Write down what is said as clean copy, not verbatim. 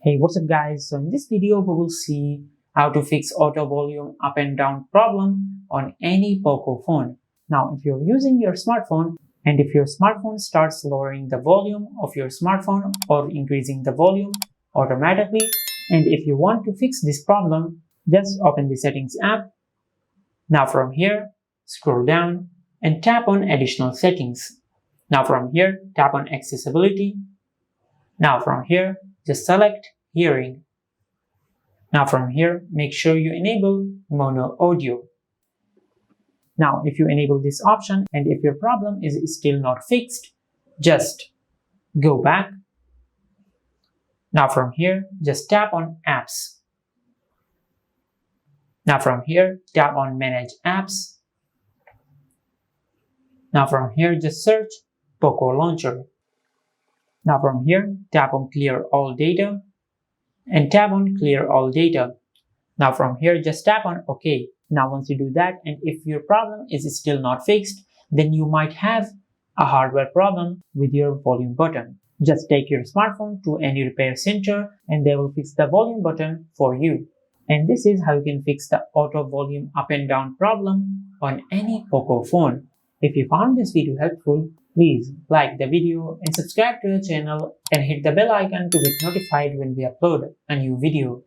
Hey, what's up guys? So in this video we will see how to fix auto volume up and down problem on any Poco phone. Now if you're using your smartphone and if your smartphone starts lowering the volume of your smartphone or increasing the volume automatically, and if you want to fix this problem, just open the settings app. Now from here, scroll down and tap on additional settings. Now from here, tap on accessibility. Now from here, just select hearing. Now from here, make sure you enable mono audio. Now if you enable this option and if your problem is still not fixed, just go back. Now from here, just tap on apps. Now from here, tap on manage apps. Now from here, just search Poco launcher. Now from here, tap on clear all data and tap on clear all data. Now from here, just tap on OK. Now once you do that, and if your problem is still not fixed, then you might have a hardware problem with your volume button. Just take your smartphone to any repair center and they will fix the volume button for you. And this is how you can fix the auto volume up and down problem on any Poco phone. If you found this video helpful, please like the video and subscribe to the channel and hit the bell icon to get notified when we upload a new video.